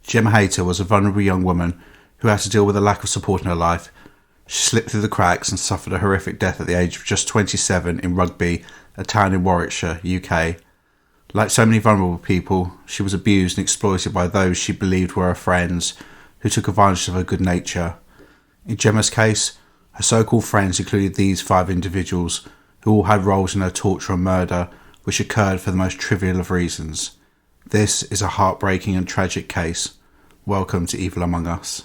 Gemma Hayter was a vulnerable young woman who had to deal with a lack of support in her life. She slipped through the cracks and suffered a horrific death at the age of just 27 in Rugby, a town in Warwickshire, UK. Like so many vulnerable people, she was abused and exploited by those she believed were her friends, who took advantage of her good nature. In Gemma's case, her so-called friends included these 5 individuals, who all had roles in her torture and murder, which occurred for the most trivial of reasons. This is a heartbreaking and tragic case. Welcome to Evil Among Us.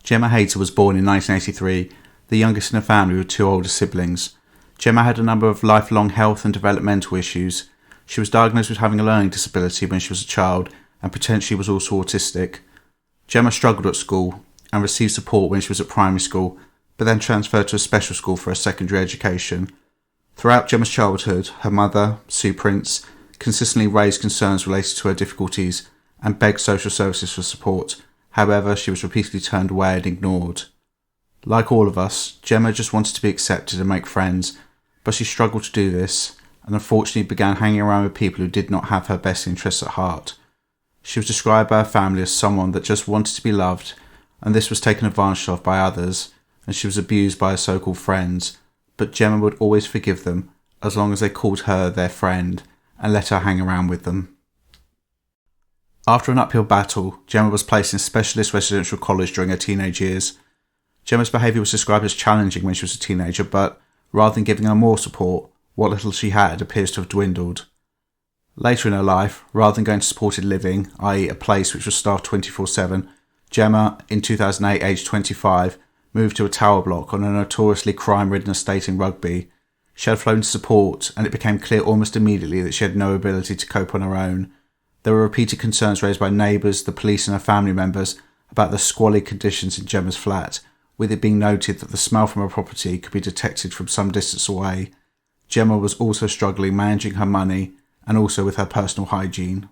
Gemma Hayter was born in 1983, the youngest in a family with 2 older siblings. Gemma had a number of lifelong health and developmental issues. She was diagnosed with having a learning disability when she was a child and potentially was also autistic. Gemma struggled at school and received support when she was at primary school, but then transferred to a special school for her secondary education. Throughout Gemma's childhood, her mother, Sue Prince, consistently raised concerns related to her difficulties and begged social services for support. However, she was repeatedly turned away and ignored. Like all of us, Gemma just wanted to be accepted and make friends, but she struggled to do this and unfortunately began hanging around with people who did not have her best interests at heart. She was described by her family as someone that just wanted to be loved, and this was taken advantage of by others, and she was abused by her so-called friends, but Gemma would always forgive them as long as they called her their friend and let her hang around with them. After an uphill battle, Gemma was placed in specialist residential college during her teenage years. Gemma's behaviour was described as challenging when she was a teenager, but rather than giving her more support, what little she had appears to have dwindled. Later in her life, rather than going to supported living, i.e. a place which was staffed 24/7, Gemma, in 2008 aged 25, moved to a tower block on a notoriously crime-ridden estate in Rugby. She had flown to support, and it became clear almost immediately that she had no ability to cope on her own. There were repeated concerns raised by neighbours, the police and her family members about the squalid conditions in Gemma's flat, with it being noted that the smell from her property could be detected from some distance away. Gemma was also struggling managing her money and also with her personal hygiene.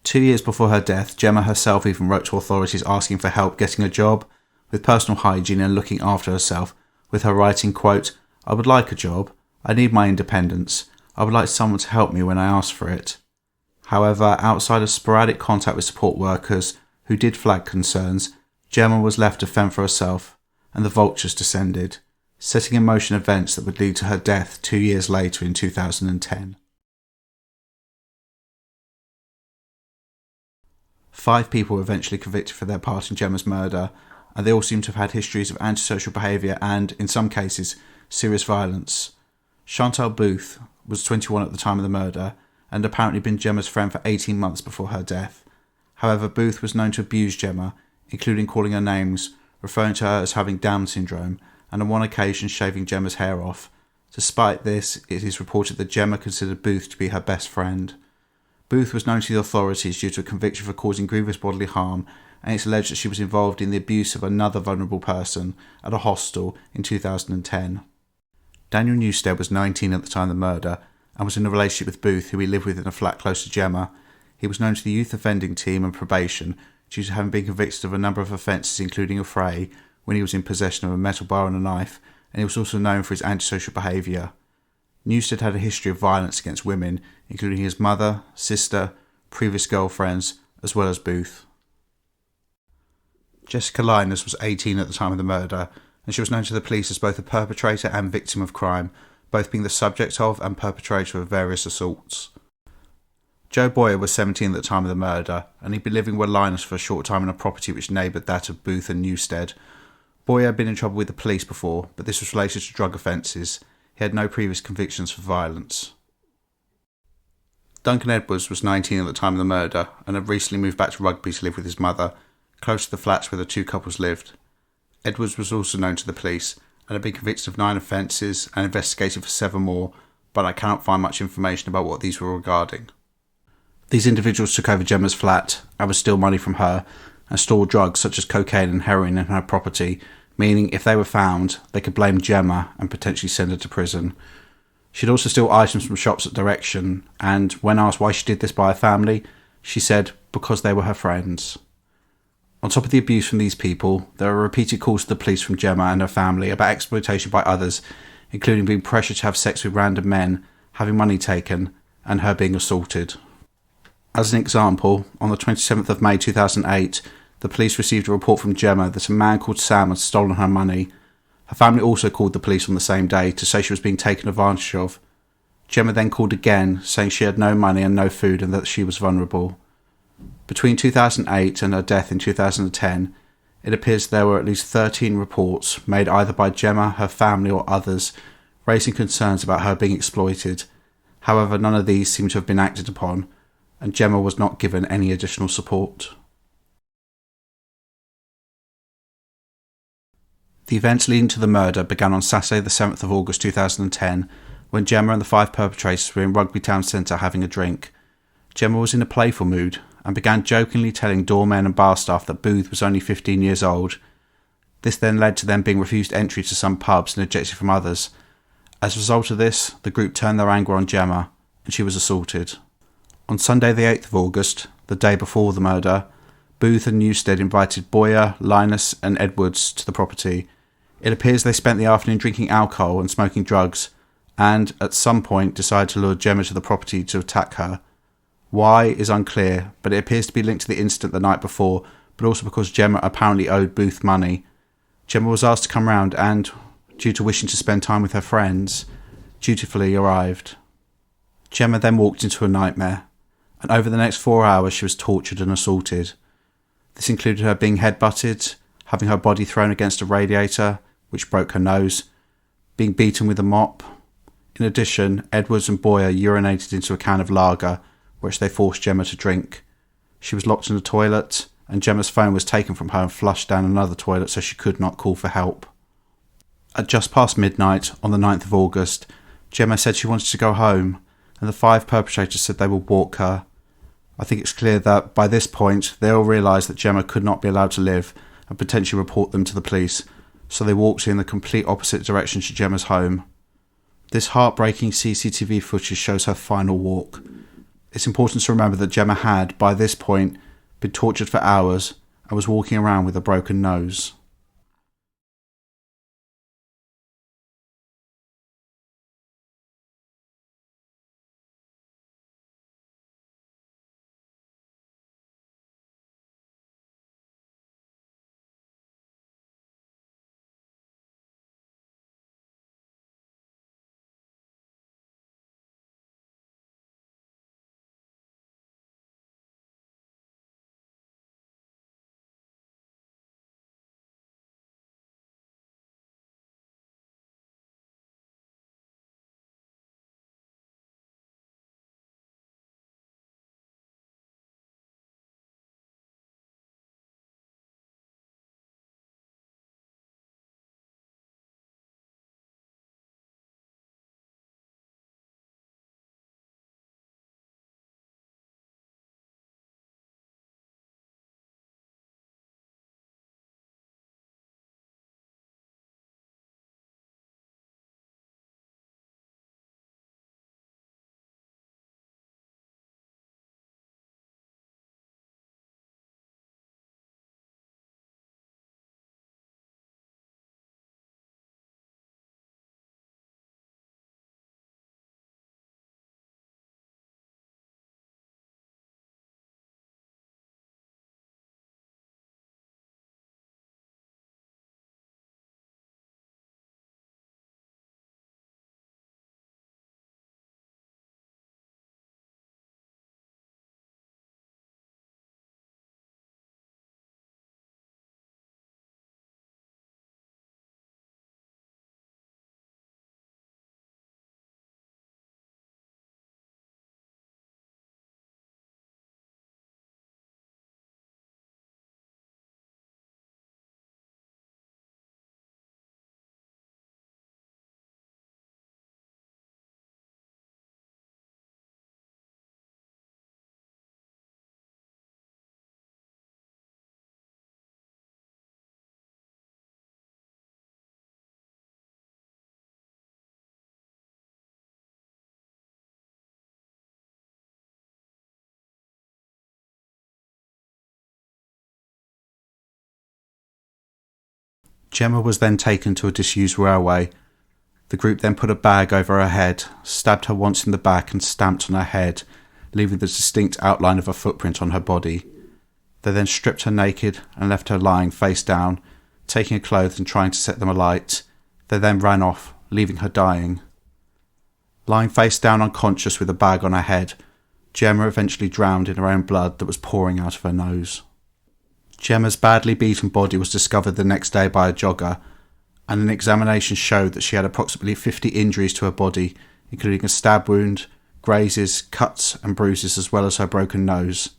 2 years before her death, Gemma herself even wrote to authorities asking for help getting a job with personal hygiene and looking after herself, with her writing, quote, "I would like a job. I need my independence. I would like someone to help me when I ask for it." However, outside of sporadic contact with support workers who did flag concerns, Gemma was left to fend for herself, and the vultures descended, setting in motion events that would lead to her death 2 years later in 2010. 5 people were eventually convicted for their part in Gemma's murder, and they all seem to have had histories of antisocial behaviour and, in some cases, serious violence. Chantal Booth was 21 at the time of the murder, and apparently been Gemma's friend for 18 months before her death. However, Booth was known to abuse Gemma, including calling her names, referring to her as having Down syndrome, and on one occasion shaving Gemma's hair off. Despite this, it is reported that Gemma considered Booth to be her best friend. Booth was known to the authorities due to a conviction for causing grievous bodily harm, and it's alleged that she was involved in the abuse of another vulnerable person at a hostel in 2010. Daniel Newstead was 19 at the time of the murder, and was in a relationship with Booth, who he lived with in a flat close to Gemma. He was known to the youth offending team and probation due to having been convicted of a number of offences including a fray when he was in possession of a metal bar and a knife, and he was also known for his antisocial behaviour. Newstead had a history of violence against women, including his mother, sister, previous girlfriends, as well as Booth. Jessica Linus was 18 at the time of the murder, and she was known to the police as both a perpetrator and victim of crime, both being the subject of and perpetrator of various assaults. Joe Boyer was 17 at the time of the murder, and he'd been living with Linus for a short time in a property which neighboured that of Booth and Newstead. Boyer had been in trouble with the police before, but this was related to drug offences. He had no previous convictions for violence. Duncan Edwards was 19 at the time of the murder, and had recently moved back to Rugby to live with his mother, close to the flats where the 2 couples lived. Edwards was also known to the police, and had been convicted of 9 offences and investigated for 7 more, but I cannot find much information about what these were regarding. These individuals took over Gemma's flat and would steal money from her and store drugs such as cocaine and heroin in her property, meaning if they were found, they could blame Gemma and potentially send her to prison. She'd also steal items from shops at direction, and when asked why she did this by her family, she said because they were her friends. On top of the abuse from these people, there are repeated calls to the police from Gemma and her family about exploitation by others, including being pressured to have sex with random men, having money taken, and her being assaulted. As an example, on the 27th of May 2008, the police received a report from Gemma that a man called Sam had stolen her money. Her family also called the police on the same day to say she was being taken advantage of. Gemma then called again, saying she had no money and no food and that she was vulnerable. Between 2008 and her death in 2010, it appears there were at least 13 reports made either by Gemma, her family or others, raising concerns about her being exploited. However, none of these seem to have been acted upon, and Gemma was not given any additional support. The events leading to the murder began on Saturday the 7th of August 2010, when Gemma and the 5 perpetrators were in Rugby Town Centre having a drink. Gemma was in a playful mood and began jokingly telling doormen and bar staff that Booth was only 15 years old. This then led to them being refused entry to some pubs and ejected from others. As a result of this, the group turned their anger on Gemma, and she was assaulted. On Sunday the 8th of August, the day before the murder, Booth and Newstead invited Boyer, Linus and Edwards to the property. It appears they spent the afternoon drinking alcohol and smoking drugs, and at some point decided to lure Gemma to the property to attack her. Why is unclear, but it appears to be linked to the incident the night before, but also because Gemma apparently owed Booth money. Gemma was asked to come round and, due to wishing to spend time with her friends, dutifully arrived. Gemma then walked into a nightmare, and over the next 4 hours she was tortured and assaulted. This included her being headbutted, having her body thrown against a radiator, which broke her nose, being beaten with a mop. In addition, Edwards and Boyer urinated into a can of lager, which they forced Gemma to drink. She was locked in a toilet, and Gemma's phone was taken from her and flushed down another toilet so she could not call for help. At just past midnight, on the 9th of August, Gemma said she wanted to go home, and the 5 perpetrators said they would walk her. I think it's clear that, by this point, they all realised that Gemma could not be allowed to live and potentially report them to the police, so they walked in the complete opposite direction to Gemma's home. This heartbreaking CCTV footage shows her final walk. It's important to remember that Gemma had, by this point, been tortured for hours and was walking around with a broken nose. Gemma was then taken to a disused railway. The group then put a bag over her head, stabbed her once in the back and stamped on her head, leaving the distinct outline of a footprint on her body. They then stripped her naked and left her lying face down, taking her clothes and trying to set them alight. They then ran off, leaving her dying. Lying face down unconscious with a bag on her head, Gemma eventually drowned in her own blood that was pouring out of her nose. Gemma's badly beaten body was discovered the next day by a jogger, and an examination showed that she had approximately 50 injuries to her body, including a stab wound, grazes, cuts and bruises, as well as her broken nose.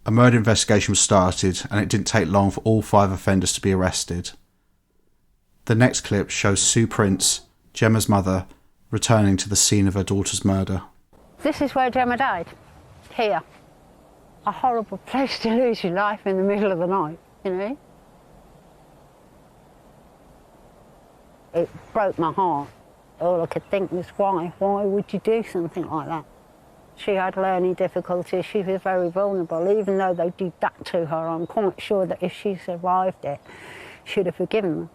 A murder investigation was started, and it didn't take long for all 5 offenders to be arrested. The next clip shows Sue Prince, Gemma's mother, returning to the scene of her daughter's murder. This is where Gemma died, here. A horrible place to lose your life in the middle of the night, you know. It broke my heart. All I could think was, why would you do something like that? She had learning difficulties, she was very vulnerable. Even though they did that to her, I'm quite sure that if she survived it, she'd have forgiven them.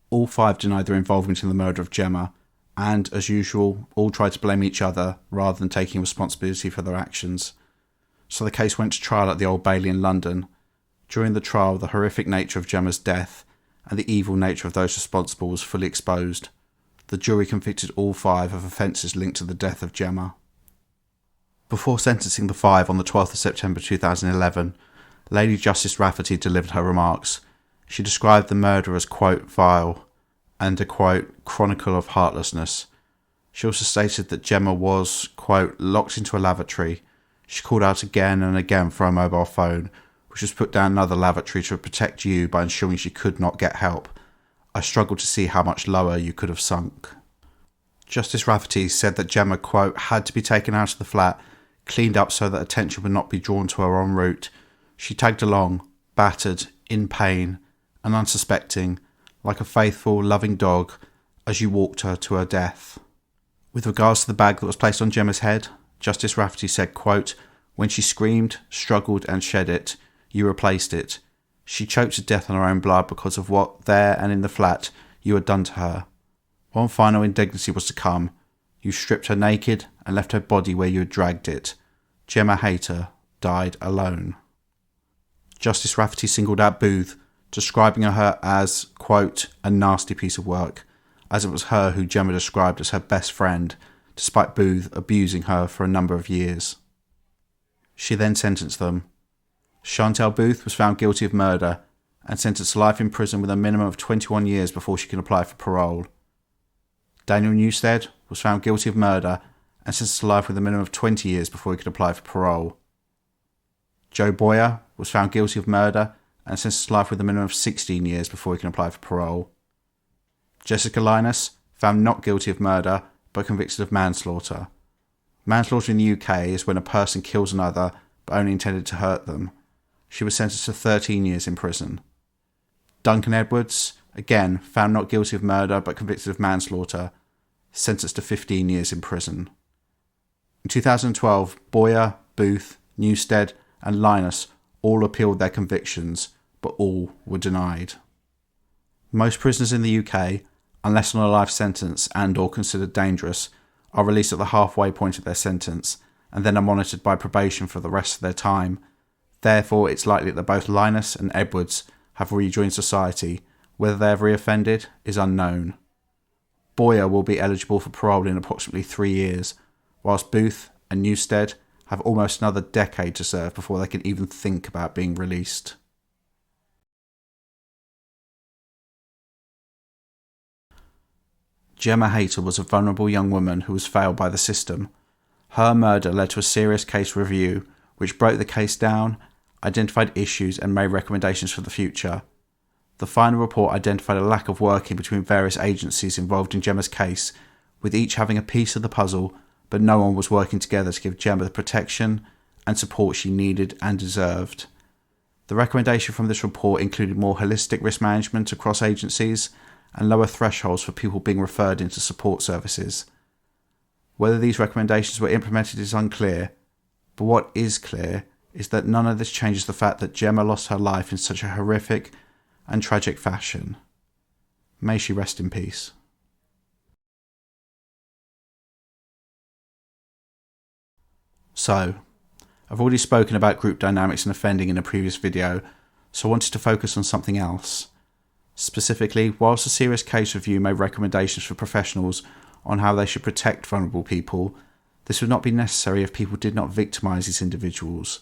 All 5 denied their involvement in the murder of Gemma, and, as usual, all tried to blame each other rather than taking responsibility for their actions. So the case went to trial at the Old Bailey in London. During the trial, the horrific nature of Gemma's death and the evil nature of those responsible was fully exposed. The jury convicted all 5 of offences linked to the death of Gemma. Before sentencing the 5 on the 12th of September 2011, Lady Justice Rafferty delivered her remarks. She described the murder as, quote, vile, and a, quote, chronicle of heartlessness. She also stated that Gemma was, quote, locked into a lavatory. She called out again and again for her mobile phone, which was put down another lavatory to protect you by ensuring she could not get help. I struggled to see how much lower you could have sunk. Justice Rafferty said that Gemma, quote, had to be taken out of the flat, cleaned up so that attention would not be drawn to her en route. She tagged along, battered, in pain, and unsuspecting, like a faithful, loving dog, as you walked her to her death. With regards to the bag that was placed on Gemma's head, Justice Rafferty said, quote, when she screamed, struggled and shed it, you replaced it. She choked to death on her own blood because of what there and in the flat you had done to her. One final indignity was to come. You stripped her naked and left her body where you had dragged it. Gemma Hayter died alone. Justice Rafferty singled out Booth, describing her as, quote, a nasty piece of work, as it was her who Gemma described as her best friend, despite Booth abusing her for a number of years. She then sentenced them. Chantal Booth was found guilty of murder and sentenced to life in prison with a minimum of 21 years before she can apply for parole. Daniel Newstead was found guilty of murder and sentenced to life with a minimum of 20 years before he could apply for parole. Joe Boyer was found guilty of murder and sentenced to life with a minimum of 16 years before he can apply for parole. Jessica Linus, found not guilty of murder but convicted of manslaughter. Manslaughter in the UK is when a person kills another but only intended to hurt them. She was sentenced to 13 years in prison. Duncan Edwards, again found not guilty of murder but convicted of manslaughter, sentenced to 15 years in prison. In 2012, Boyer, Booth, Newstead and Linus all appealed their convictions, but all were denied. Most prisoners in the UK, unless on a life sentence and or considered dangerous, are released at the halfway point of their sentence and then are monitored by probation for the rest of their time. Therefore, it's likely that both Linus and Edwards have rejoined society. Whether they have reoffended is unknown. Boyer will be eligible for parole in approximately 3 years, whilst Booth and Newstead have almost another decade to serve before they can even think about being released. Gemma Hayter was a vulnerable young woman who was failed by the system. Her murder led to a serious case review, which broke the case down, identified issues and made recommendations for the future. The final report identified a lack of working between various agencies involved in Gemma's case, with each having a piece of the puzzle, but no one was working together to give Gemma the protection and support she needed and deserved. The recommendation from this report included more holistic risk management across agencies and lower thresholds for people being referred into support services. Whether these recommendations were implemented is unclear, but what is clear is that none of this changes the fact that Gemma lost her life in such a horrific and tragic fashion. May she rest in peace. So, I've already spoken about group dynamics and offending in a previous video, so I wanted to focus on something else. Specifically, whilst a serious case review made recommendations for professionals on how they should protect vulnerable people, this would not be necessary if people did not victimise these individuals.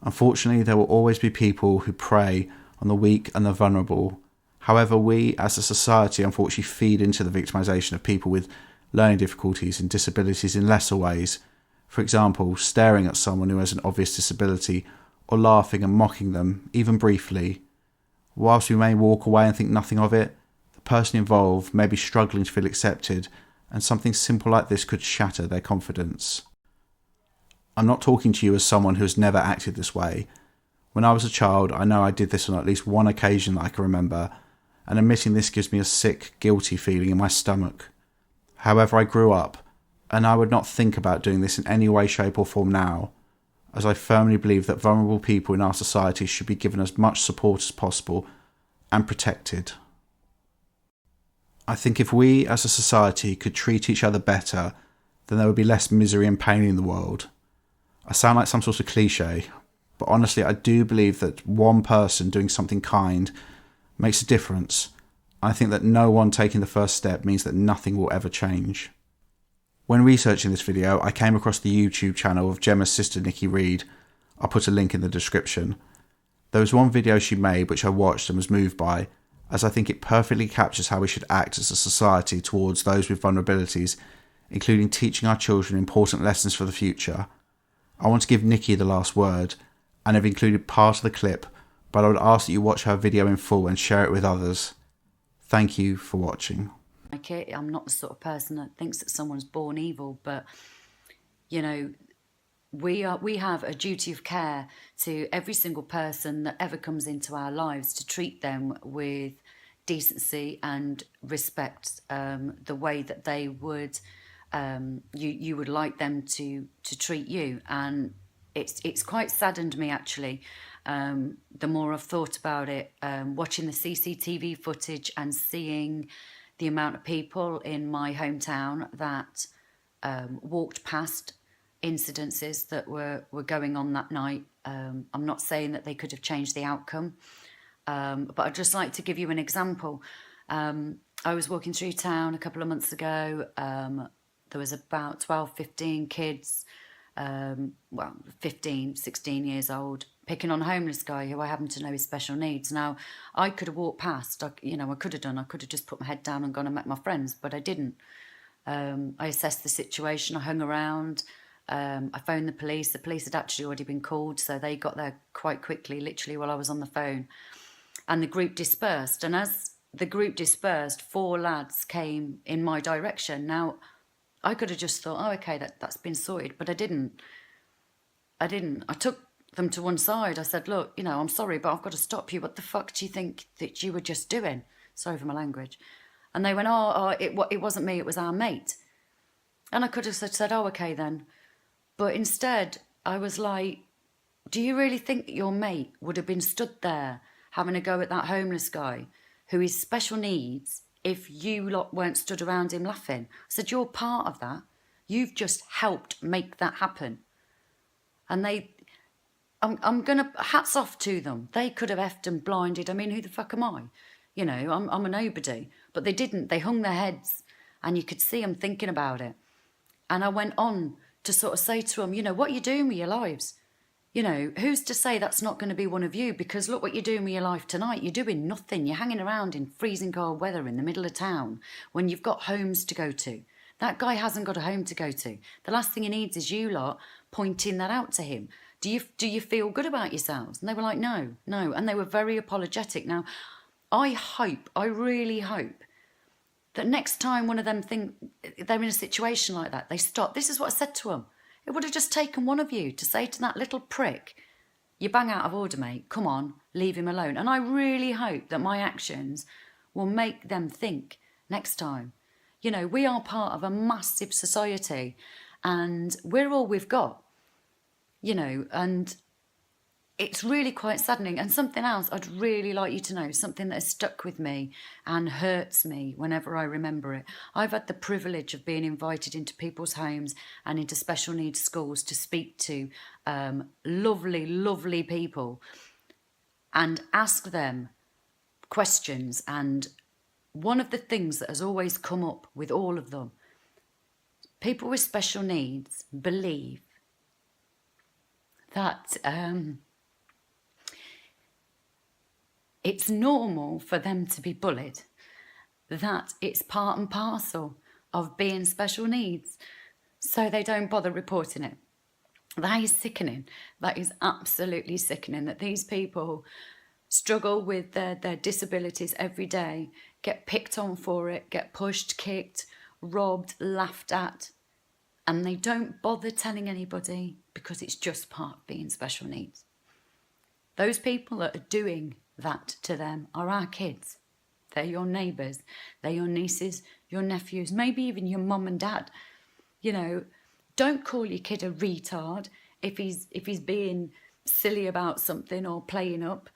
Unfortunately, there will always be people who prey on the weak and the vulnerable. However, we as a society unfortunately feed into the victimisation of people with learning difficulties and disabilities in lesser ways. For example, staring at someone who has an obvious disability or laughing and mocking them, even briefly. Whilst we may walk away and think nothing of it, the person involved may be struggling to feel accepted, and something simple like this could shatter their confidence. I'm not talking to you as someone who has never acted this way. When I was a child, I know I did this on at least one occasion that I can remember, and admitting this gives me a sick, guilty feeling in my stomach. However, I grew up, and I would not think about doing this in any way, shape or form now, as I firmly believe that vulnerable people in our society should be given as much support as possible and protected. I think if we as a society could treat each other better, then there would be less misery and pain in the world. I sound like some sort of cliche, but honestly I do believe that one person doing something kind makes a difference. I think that no one taking the first step means that nothing will ever change. When researching this video, I came across the YouTube channel of Gemma's sister Nikki Reed. I'll put a link in the description. There was one video she made which I watched and was moved by, as I think it perfectly captures how we should act as a society towards those with vulnerabilities, including teaching our children important lessons for the future. I want to give Nikki the last word, and have included part of the clip, but I would ask that you watch her video in full and share it with others. Thank you for watching. I'm not the sort of person that thinks that someone's born evil, but you know, we have a duty of care to every single person that ever comes into our lives, to treat them with decency and respect, the way that they would you would like them to treat you. And it's quite saddened me actually, the more I've thought about it, watching the CCTV footage and seeing the amount of people in my hometown that walked past incidences that were going on that night. I'm not saying that they could have changed the outcome, but I'd just like to give you an example. I was walking through town a couple of months ago. There was about 12, 15 kids, 15, 16 years old, picking on a homeless guy who I happen to know is special needs. Now, I could have walked past, I could have just put my head down and gone and met my friends, but I didn't. I assessed the situation, I hung around, I phoned the police. The police had actually already been called, so they got there quite quickly, literally while I was on the phone. And the group dispersed, and as the group dispersed, 4 lads came in my direction. Now, I could have just thought, oh, okay, that's been sorted, but I didn't. I took them to one side. I said, look, I'm sorry, but I've got to stop you. What the fuck do you think that you were just doing? Sorry for my language. And they went, it wasn't me, it was our mate. And I could have said, oh, okay then. But instead, I was like, do you really think that your mate would have been stood there having a go at that homeless guy who is special needs if you lot weren't stood around him laughing? I said, you're part of that. You've just helped make that happen. And I'm going to, hats off to them. They could have effed and blinded. I mean, who the fuck am I? I'm a nobody. But they didn't. They hung their heads and you could see them thinking about it. And I went on to sort of say to them, what are you doing with your lives? Who's to say that's not going to be one of you? Because look what you're doing with your life tonight. You're doing nothing. You're hanging around in freezing cold weather in the middle of town when you've got homes to go to. That guy hasn't got a home to go to. The last thing he needs is you lot pointing that out to him. Do you feel good about yourselves? And they were like, no. And they were very apologetic. Now, I really hope that next time one of them think they're in a situation like that, they stop. This is what I said to them. It would have just taken one of you to say to that little prick, you bang out of order, mate. Come on, leave him alone. And I really hope that my actions will make them think next time. You know, we are part of a massive society and we're all we've got, you know, and it's really quite saddening. And something else I'd really like you to know, something that has stuck with me and hurts me whenever I remember it. I've had the privilege of being invited into people's homes and into special needs schools to speak to lovely, lovely people and ask them questions. And one of the things that has always come up with all of them, people with special needs believe that it's normal for them to be bullied, that it's part and parcel of being special needs, so they don't bother reporting it. That is sickening. That is absolutely sickening, that these people struggle with their disabilities every day, get picked on for it, get pushed, kicked, robbed, laughed at, and they don't bother telling anybody because it's just part of being special needs. Those people that are doing that to them are our kids. They're your neighbours, they're your nieces, your nephews, maybe even your mum and dad. You know, don't call your kid a retard if he's being silly about something or playing up.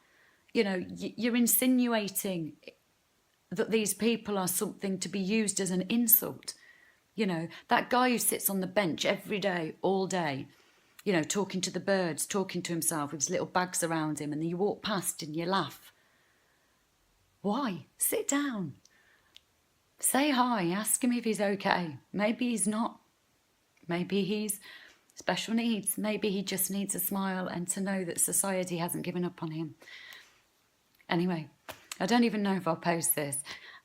You know, you're insinuating that these people are something to be used as an insult. You know, that guy who sits on the bench every day, all day, you know, talking to the birds, talking to himself with his little bags around him, and then you walk past and you laugh. Why? Sit down. Say hi, ask him if he's okay. Maybe he's not. Maybe he's special needs. Maybe he just needs a smile and to know that society hasn't given up on him. Anyway, I don't even know if I'll post this.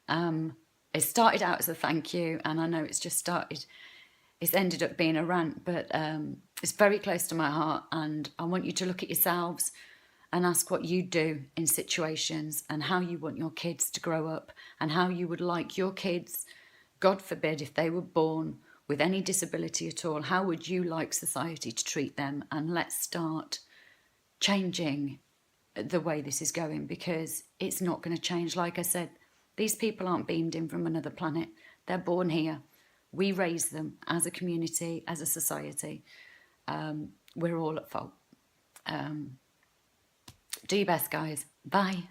It started out as a thank you, and I know it's ended up being a rant, but it's very close to my heart, and I want you to look at yourselves and ask what you do in situations and how you want your kids to grow up and how you would like your kids, God forbid, if they were born with any disability at all, how would you like society to treat them? And let's start changing the way this is going, because it's not going to change. Like I said, these people aren't beamed in from another planet. They're born here. We raise them as a community, as a society. We're all at fault. Do your best, guys. Bye.